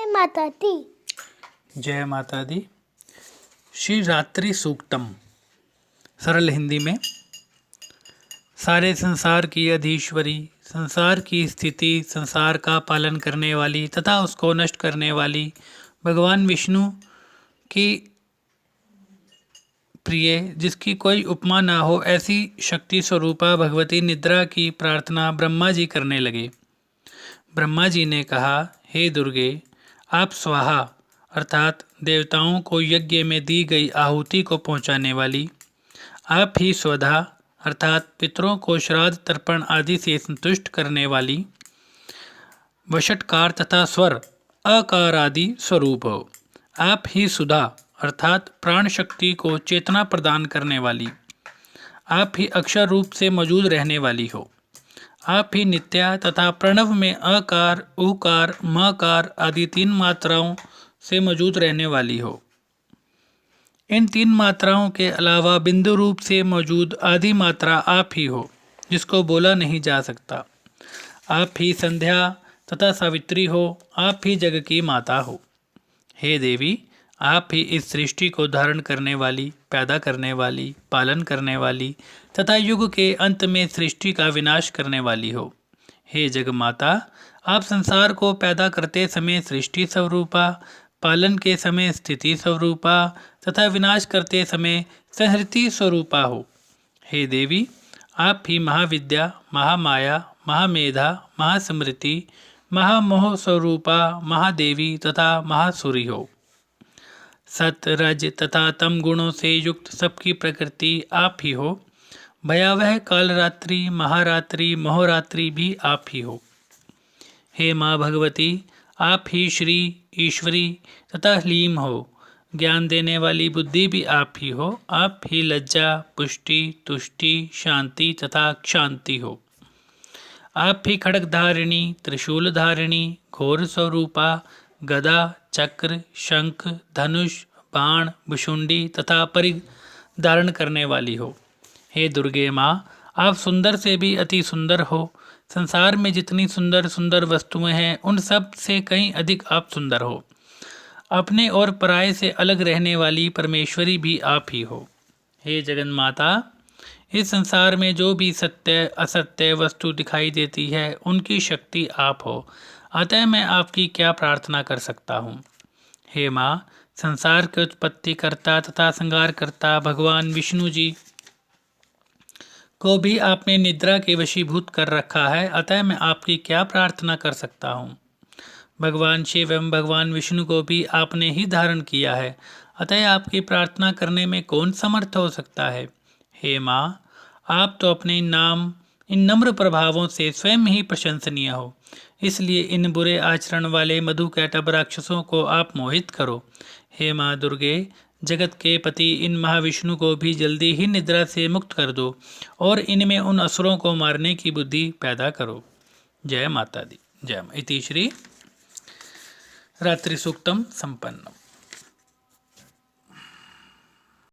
माता दी। जय माता दी। श्री रात्रि सूक्तम। सरल हिंदी में, सारे संसार की अधीश्वरी, संसार की स्थिति, संसार का पालन करने वाली तथा उसको नष्ट करने वाली भगवान विष्णु की प्रिय, जिसकी कोई उपमा ना हो, ऐसी शक्ति स्वरूपा भगवती निद्रा की प्रार्थना ब्रह्मा जी करने लगे। ब्रह्मा जी ने कहा, हे दुर्गे, आप स्वाहा अर्थात देवताओं को यज्ञ में दी गई आहुति को पहुँचाने वाली, आप ही स्वधा अर्थात पितरों को श्राद्ध तर्पण आदि से संतुष्ट करने वाली, वषटकार तथा स्वर अकार आदि स्वरूप हो। आप ही सुधा अर्थात प्राण शक्ति को चेतना प्रदान करने वाली, आप ही अक्षर रूप से मौजूद रहने वाली हो। आप ही नित्या तथा प्रणव में अकार, उकार, मकार आदि 3 मात्राओं से मौजूद रहने वाली हो। इन 3 मात्राओं के अलावा बिंदु रूप से मौजूद आदि मात्रा आप ही हो, जिसको बोला नहीं जा सकता। आप ही संध्या तथा सावित्री हो, आप ही जग की माता हो। हे देवी, आप ही इस सृष्टि को धारण करने वाली, पैदा करने वाली, पालन करने वाली तथा युग के अंत में सृष्टि का विनाश करने वाली हो। हे जग माता, आप संसार को पैदा करते समय सृष्टि स्वरूपा, पालन के समय स्थिति स्वरूपा तथा विनाश करते समय संहृति स्वरूपा हो। हे देवी, आप ही महाविद्या, महामाया, महामेधा, महास्मृति, महामोह स्वरूपा, महादेवी तथा महासुरी हो। सत, रज तथा तम गुणों से युक्त सबकी प्रकृति आप ही हो। भयावह कालरात्रि, महारात्रि, मोहरात्रि भी आप ही हो। हे माँ भगवती, आप ही श्री, ईश्वरी तथा ह्लीम हो। ज्ञान देने वाली बुद्धि भी आप ही हो। आप ही लज्जा, पुष्टि, तुष्टि, शांति तथा क्षांति हो। आप ही खड्गधारिणी, त्रिशूलधारिणी, घोर स्वरूपा, गदा, चक्र, शंख, धनुष, बाण, भुशुंडी तथा परिघ धारण करने वाली हो। हे दुर्गे माँ, आप सुंदर से भी अति सुंदर हो। संसार में जितनी सुंदर सुंदर वस्तुएं हैं, उन सब से कहीं अधिक आप सुंदर हो। अपने और पराये से अलग रहने वाली परमेश्वरी भी आप ही हो। हे जगन माता, इस संसार में जो भी सत्य असत्य वस्तु दिखाई देती है, उनकी शक्ति आप हो। अतः मैं आपकी क्या प्रार्थना कर सकता हूँ। हे माँ, संसार के उत्पत्ति करता तथा संहार करता भगवान विष्णु जी को भी आपने निद्रा के वशीभूत कर रखा है, अतः मैं आपकी क्या प्रार्थना कर सकता हूँ। भगवान शिव एवं भगवान विष्णु को भी आपने ही धारण किया है, अतः आपकी प्रार्थना करने में कौन समर्थ हो सकता है। हे माँ, आप तो अपने नाम इन नम्र प्रभावों से स्वयं ही प्रशंसनीय हो, इसलिए इन बुरे आचरण वाले मधुकैटभ राक्षसों को आप मोहित करो। हे माँ दुर्गे, जगत के पति इन महाविष्णु को भी जल्दी ही निद्रा से मुक्त कर दो और इनमें उन असुरों को मारने की बुद्धि पैदा करो। जय माता दी। जय इति श्री रात्रि सूक्तम संपन्नम।